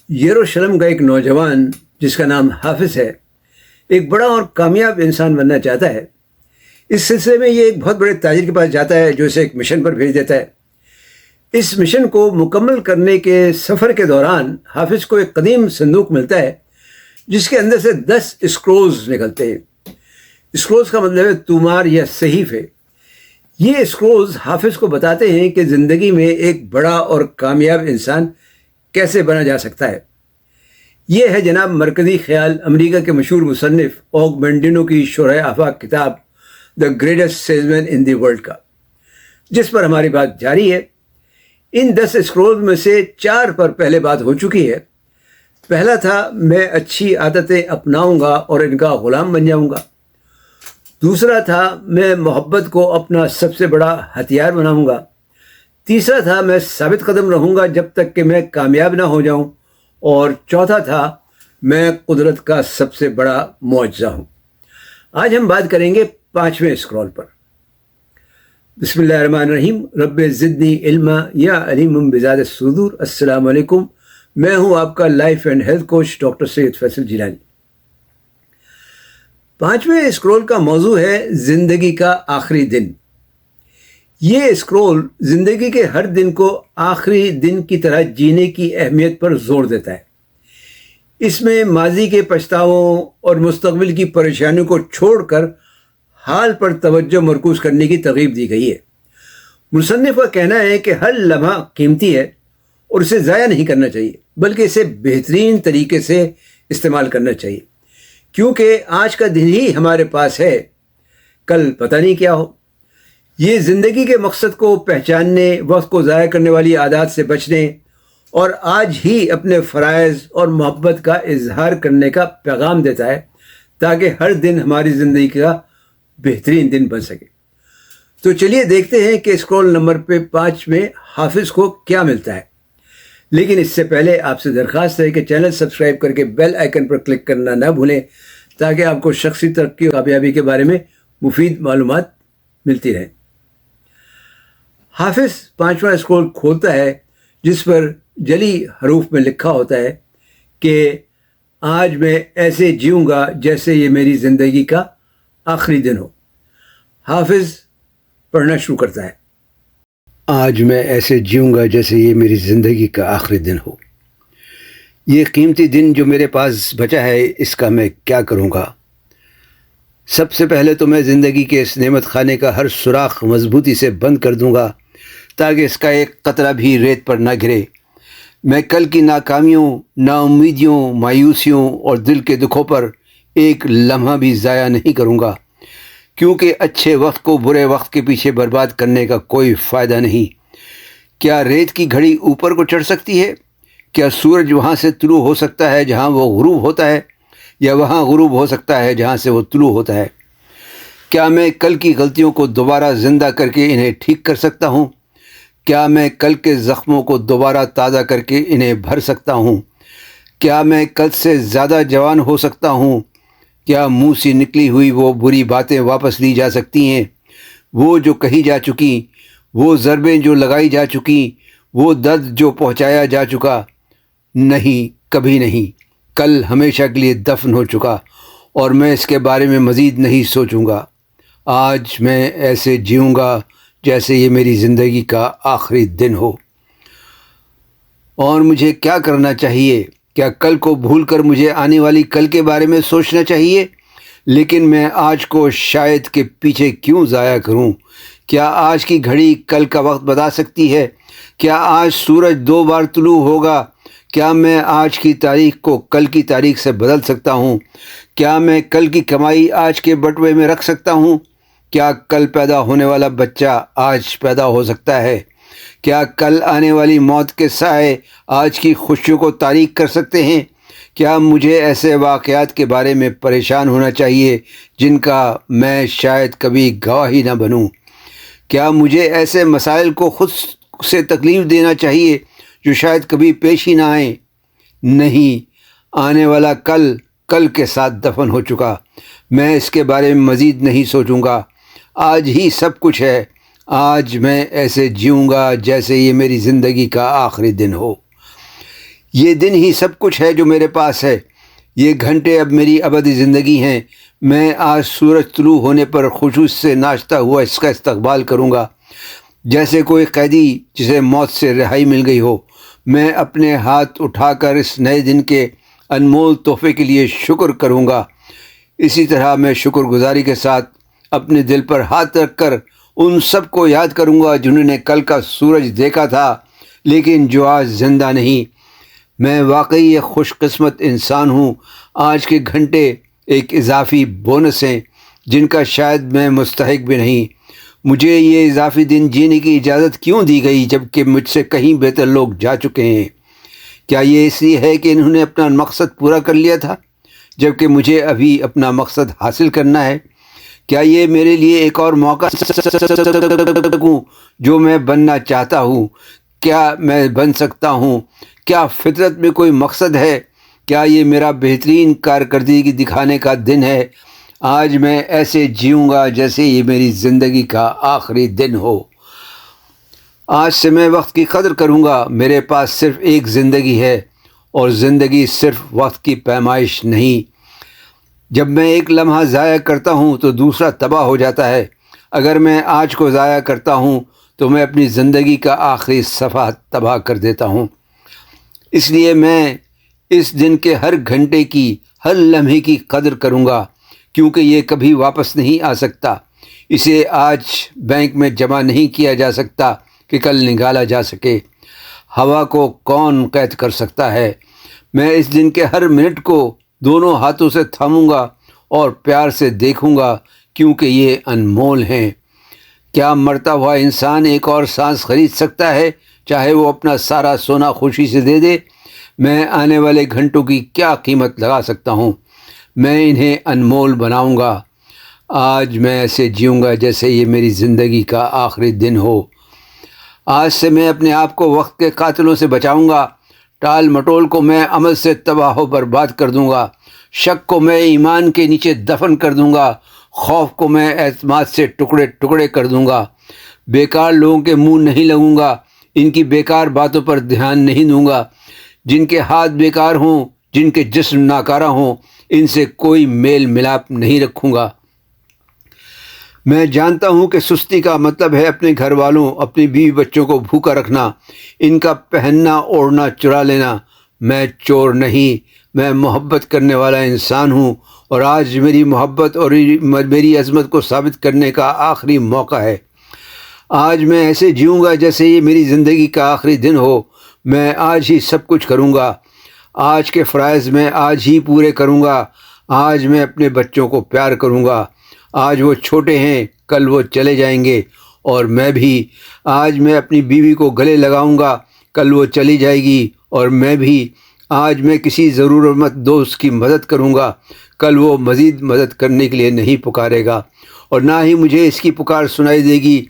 یروشلم کا ایک نوجوان جس کا نام حافظ ہے ایک بڑا اور کامیاب انسان بننا چاہتا ہے۔ اس سلسلے میں یہ ایک بہت بڑے تاجر کے پاس جاتا ہے جو اسے ایک مشن پر بھیج دیتا ہے۔ اس مشن کو مکمل کرنے کے سفر کے دوران حافظ کو ایک قدیم صندوق ملتا ہے جس کے اندر سے 10 اسکرولز نکلتے ہیں۔ اسکرولز کا مطلب ہے تومار یا صحیفے۔ یہ اسکرولز حافظ کو بتاتے ہیں کہ زندگی میں ایک بڑا اور کامیاب انسان کیسے بنا جا سکتا ہے۔ یہ ہے جناب مرکزی خیال امریکہ کے مشہور مصنف اوگ مینڈینو کی شرح آفاق کتاب the greatest salesman in the world کا، جس پر ہماری بات جاری ہے۔ ان 10 اسکرولز میں سے 4 پر پہلے بات ہو چکی ہے۔ پہلا تھا میں اچھی عادتیں اپناؤں گا اور ان کا غلام بن جاؤں گا۔ دوسرا تھا میں محبت کو اپنا سب سے بڑا ہتھیار بناؤں گا۔ تیسرا تھا میں ثابت قدم رہوں گا جب تک کہ میں کامیاب نہ ہو جاؤں۔ اور چوتھا تھا میں قدرت کا سب سے بڑا معجزہ ہوں۔ آج ہم بات کریں گے 5ویں اسکرول پر۔ بسم اللہ الرحمن الرحیم۔ رب زدنی علما یا علیم بذات الصدور۔ السلام علیکم، میں ہوں آپ کا life and health coach doctor Syed Faisal Jilani. 5ویں اسکرول کا موضوع ہے زندگی کا آخری دن۔ یہ اسکرول زندگی کے ہر دن کو آخری دن کی طرح جینے کی اہمیت پر زور دیتا ہے۔ اس میں ماضی کے پچھتاووں اور مستقبل کی پریشانیوں کو چھوڑ کر حال پر توجہ مرکوز کرنے کی ترغیب دی گئی ہے۔ مصنف کا کہنا ہے کہ ہر لمحہ قیمتی ہے اور اسے ضائع نہیں کرنا چاہیے، بلکہ اسے بہترین طریقے سے استعمال کرنا چاہیے، کیونکہ آج کا دن ہی ہمارے پاس ہے، کل پتہ نہیں کیا ہو۔ یہ زندگی کے مقصد کو پہچاننے، وقت کو ضائع کرنے والی عادات سے بچنے اور آج ہی اپنے فرائض اور محبت کا اظہار کرنے کا پیغام دیتا ہے، تاکہ ہر دن ہماری زندگی کا بہترین دن بن سکے۔ تو چلیے دیکھتے ہیں کہ اسکرول نمبر 5 میں حافظ کو کیا ملتا ہے۔ لیکن اس سے پہلے آپ سے درخواست ہے کہ چینل سبسکرائب کر کے بیل آئیکن پر کلک کرنا نہ بھولیں، تاکہ آپ کو شخصی ترقی اور کامیابی کے بارے میں مفید معلومات ملتی رہیں۔ حافظ 5واں اسکرول کھولتا ہے جس پر جلی حروف میں لکھا ہوتا ہے کہ آج میں ایسے جیوں گا جیسے یہ میری زندگی کا آخری دن ہو۔ حافظ پڑھنا شروع کرتا ہے۔ آج میں ایسے جیوں گا جیسے یہ میری زندگی کا آخری دن ہو۔ یہ قیمتی دن جو میرے پاس بچا ہے، اس کا میں کیا کروں گا؟ سب سے پہلے تو میں زندگی کے اس نعمت خانے کا ہر سوراخ مضبوطی سے بند کر دوں گا تاکہ اس کا ایک قطرہ بھی ریت پر نہ گرے۔ میں کل کی ناکامیوں، نا امیدیوں، مایوسیوں اور دل کے دکھوں پر ایک لمحہ بھی ضائع نہیں کروں گا، کیونکہ اچھے وقت کو برے وقت کے پیچھے برباد کرنے کا کوئی فائدہ نہیں۔ کیا ریت کی گھڑی اوپر کو چڑھ سکتی ہے؟ کیا سورج وہاں سے طلوع ہو سکتا ہے جہاں وہ غروب ہوتا ہے، یا وہاں غروب ہو سکتا ہے جہاں سے وہ طلوع ہوتا ہے؟ کیا میں کل کی غلطیوں کو دوبارہ زندہ کر کے انہیں ٹھیک کر سکتا ہوں؟ کیا میں کل کے زخموں کو دوبارہ تازہ کر کے انہیں بھر سکتا ہوں؟ کیا میں کل سے زیادہ جوان ہو سکتا ہوں؟ کیا منہ سے نکلی ہوئی وہ بری باتیں واپس لی جا سکتی ہیں؟ وہ جو کہی جا چکی، وہ ضربیں جو لگائی جا چکی، وہ درد جو پہنچایا جا چکا؟ نہیں، کبھی نہیں۔ کل ہمیشہ کے لیے دفن ہو چکا اور میں اس کے بارے میں مزید نہیں سوچوں گا۔ آج میں ایسے جیوں گا جیسے یہ میری زندگی کا آخری دن ہو۔ اور مجھے کیا کرنا چاہیے؟ کیا کل کو بھول کر مجھے آنے والی کل کے بارے میں سوچنا چاہیے؟ لیکن میں آج کو شاید کے پیچھے کیوں ضائع کروں؟ کیا آج کی گھڑی کل کا وقت بتا سکتی ہے؟ کیا آج سورج 2 بار طلوع ہوگا؟ کیا میں آج کی تاریخ کو کل کی تاریخ سے بدل سکتا ہوں؟ کیا میں کل کی کمائی آج کے بٹوے میں رکھ سکتا ہوں؟ کیا کل پیدا ہونے والا بچہ آج پیدا ہو سکتا ہے؟ کیا کل آنے والی موت کے سائے آج کی خوشیوں کو تاریک کر سکتے ہیں؟ کیا مجھے ایسے واقعات کے بارے میں پریشان ہونا چاہیے جن کا میں شاید کبھی گواہ ہی نہ بنوں؟ کیا مجھے ایسے مسائل کو خود سے تکلیف دینا چاہیے جو شاید کبھی پیش ہی نہ آئیں؟ نہیں، آنے والا کل کل کے ساتھ دفن ہو چکا۔ میں اس کے بارے میں مزید نہیں سوچوں گا۔ آج ہی سب کچھ ہے۔ آج میں ایسے جیوں گا جیسے یہ میری زندگی کا آخری دن ہو۔ یہ دن ہی سب کچھ ہے جو میرے پاس ہے، یہ گھنٹے اب میری ابدی زندگی ہیں۔ میں آج سورج طلوع ہونے پر خشوع سے ناچتا ہوا اس کا استقبال کروں گا، جیسے کوئی قیدی جسے موت سے رہائی مل گئی ہو۔ میں اپنے ہاتھ اٹھا کر اس نئے دن کے انمول تحفے کے لیے شکر کروں گا۔ اسی طرح میں شکر گزاری کے ساتھ اپنے دل پر ہاتھ رکھ کر ان سب کو یاد کروں گا جنہوں نے کل کا سورج دیکھا تھا لیکن جو آج زندہ نہیں۔ میں واقعی ایک خوش قسمت انسان ہوں۔ آج کے گھنٹے ایک اضافی بونس ہیں جن کا شاید میں مستحق بھی نہیں۔ مجھے یہ اضافی دن جینے کی اجازت کیوں دی گئی جبکہ مجھ سے کہیں بہتر لوگ جا چکے ہیں؟ کیا یہ اس لیے ہے کہ انہوں نے اپنا مقصد پورا کر لیا تھا جبکہ مجھے ابھی اپنا مقصد حاصل کرنا ہے؟ کیا یہ میرے لیے ایک اور موقع سکوں جو میں بننا چاہتا ہوں؟ کیا میں بن سکتا ہوں؟ کیا فطرت میں کوئی مقصد ہے؟ کیا یہ میرا بہترین کارکردگی دکھانے کا دن ہے؟ آج میں ایسے جیوں گا جیسے یہ میری زندگی کا آخری دن ہو۔ آج سے میں وقت کی قدر کروں گا۔ میرے پاس صرف ایک زندگی ہے اور زندگی صرف وقت کی پیمائش نہیں۔ جب میں ایک لمحہ ضائع کرتا ہوں تو دوسرا تباہ ہو جاتا ہے۔ اگر میں آج کو ضائع کرتا ہوں تو میں اپنی زندگی کا آخری صفحہ تباہ کر دیتا ہوں۔ اس لیے میں اس دن کے ہر گھنٹے کی، ہر لمحے کی قدر کروں گا کیونکہ یہ کبھی واپس نہیں آ سکتا۔ اسے آج بینک میں جمع نہیں کیا جا سکتا کہ کل نکالا جا سکے۔ ہوا کو کون قید کر سکتا ہے؟ میں اس دن کے ہر منٹ کو دونوں ہاتھوں سے تھاموں گا اور پیار سے دیکھوں گا کیونکہ یہ انمول ہیں۔ کیا مرتا ہوا انسان ایک اور سانس خرید سکتا ہے چاہے وہ اپنا سارا سونا خوشی سے دے دے؟ میں آنے والے گھنٹوں کی کیا قیمت لگا سکتا ہوں؟ میں انہیں انمول بناؤں گا۔ آج میں ایسے جیوں گا جیسے یہ میری زندگی کا آخری دن ہو۔ آج سے میں اپنے آپ کو وقت کے قاتلوں سے بچاؤں گا۔ ٹال مٹول کو میں عمل سے تباہ و برباد کر دوں گا۔ شک کو میں ایمان کے نیچے دفن کر دوں گا۔ خوف کو میں اعتماد سے ٹکڑے ٹکڑے کر دوں گا۔ بیکار لوگوں کے منہ نہیں لگوں گا۔ ان کی بیکار باتوں پر دھیان نہیں دوں گا۔ جن کے ہاتھ بیکار ہوں، جن کے جسم ناکارہ ہوں، ان سے کوئی میل ملاپ نہیں رکھوں گا۔ میں جانتا ہوں کہ سستی کا مطلب ہے اپنے گھر والوں، اپنی بیوی بچوں کو بھوکا رکھنا، ان کا پہننا اوڑھنا چرا لینا۔ میں چور نہیں، میں محبت کرنے والا انسان ہوں، اور آج میری محبت اور میری عظمت کو ثابت کرنے کا آخری موقع ہے۔ آج میں ایسے جیوں گا جیسے یہ میری زندگی کا آخری دن ہو۔ میں آج ہی سب کچھ کروں گا۔ آج کے فرائض میں آج ہی پورے کروں گا۔ آج میں اپنے بچوں کو پیار کروں گا۔ آج وہ چھوٹے ہیں، کل وہ چلے جائیں گے، اور میں بھی۔ آج میں اپنی بیوی کو گلے لگاؤں گا، کل وہ چلی جائے گی، اور میں بھی۔ آج میں کسی ضرورت مند دوست کی مدد کروں گا، کل وہ مزید مدد کرنے کے لیے نہیں پکارے گا، اور نہ ہی مجھے اس کی پکار سنائی دے گی۔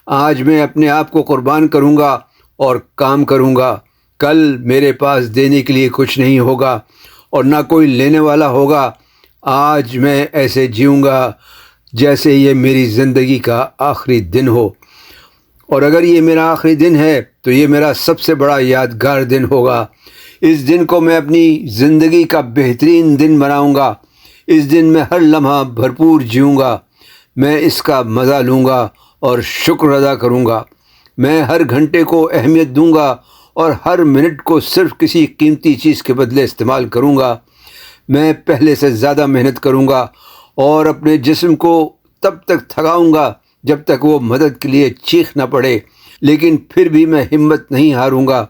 آج میں اپنے آپ کو قربان کروں گا اور کام کروں گا، کل میرے پاس دینے کے لیے کچھ نہیں ہوگا اور نہ کوئی لینے والا ہوگا۔ آج میں ایسے جیوں گا جیسے یہ میری زندگی کا آخری دن ہو، اور اگر یہ میرا آخری دن ہے تو یہ میرا سب سے بڑا یادگار دن ہوگا۔ اس دن کو میں اپنی زندگی کا بہترین دن بناؤں گا۔ اس دن میں ہر لمحہ بھرپور جیوں گا۔ میں اس کا مزہ لوں گا اور شکر ادا کروں گا۔ میں ہر گھنٹے کو اہمیت دوں گا اور ہر منٹ کو صرف کسی قیمتی چیز کے بدلے استعمال کروں گا۔ میں پہلے سے زیادہ محنت کروں گا اور اپنے جسم کو تب تک تھکاؤں گا جب تک وہ مدد کے لیے چیخ نہ پڑے، لیکن پھر بھی میں ہمت نہیں ہاروں گا۔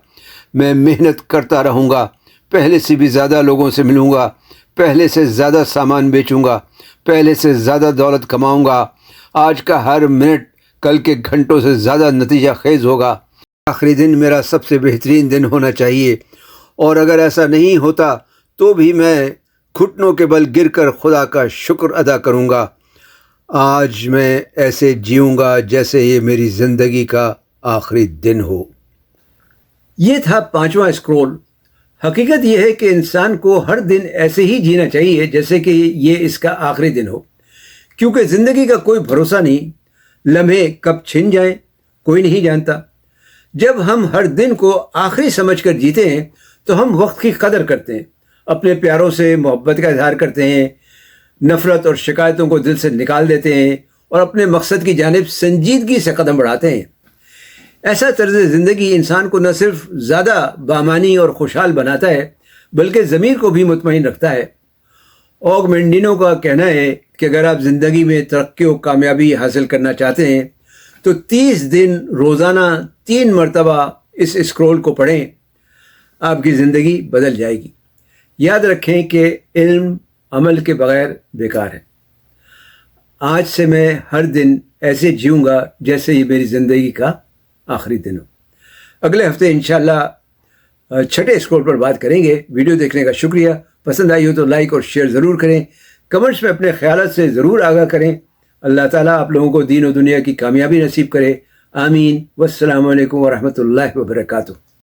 میں محنت کرتا رہوں گا، پہلے سے بھی زیادہ لوگوں سے ملوں گا، پہلے سے زیادہ سامان بیچوں گا، پہلے سے زیادہ دولت کماؤں گا۔ آج کا ہر منٹ کل کے گھنٹوں سے زیادہ نتیجہ خیز ہوگا۔ آخری دن میرا سب سے بہترین دن ہونا چاہیے، اور اگر ایسا نہیں ہوتا تو بھی میں گھٹنوں کے بل گر کر خدا کا شکر ادا کروں گا۔ آج میں ایسے جیوں گا جیسے یہ میری زندگی کا آخری دن ہو۔ یہ تھا 5واں اسکرول۔ حقیقت یہ ہے کہ انسان کو ہر دن ایسے ہی جینا چاہیے جیسے کہ یہ اس کا آخری دن ہو، کیونکہ زندگی کا کوئی بھروسہ نہیں، لمحے کب چھن جائیں کوئی نہیں جانتا۔ جب ہم ہر دن کو آخری سمجھ کر جیتے ہیں تو ہم وقت کی قدر کرتے ہیں، اپنے پیاروں سے محبت کا اظہار کرتے ہیں، نفرت اور شکایتوں کو دل سے نکال دیتے ہیں اور اپنے مقصد کی جانب سنجیدگی سے قدم بڑھاتے ہیں۔ ایسا طرز زندگی انسان کو نہ صرف زیادہ بامانی اور خوشحال بناتا ہے بلکہ ضمیر کو بھی مطمئن رکھتا ہے۔ اوگمنڈینو کا کہنا ہے کہ اگر آپ زندگی میں ترقی و کامیابی حاصل کرنا چاہتے ہیں تو 30 دن روزانہ 3 مرتبہ اس اسکرول کو پڑھیں، آپ کی زندگی بدل جائے گی۔ یاد رکھیں کہ علم عمل کے بغیر بیکار ہے۔ آج سے میں ہر دن ایسے جیوں گا جیسے یہ میری زندگی کا آخری دن ہو۔ اگلے ہفتے انشاءاللہ چھٹے اسکرول پر بات کریں گے۔ ویڈیو دیکھنے کا شکریہ۔ پسند آئی ہو تو لائک اور شیئر ضرور کریں۔ کمنٹس میں اپنے خیالات سے ضرور آگاہ کریں۔ اللہ تعالیٰ آپ لوگوں کو دین و دنیا کی کامیابی نصیب کرے۔ آمین۔ والسلام علیکم ورحمۃ اللہ وبرکاتہ۔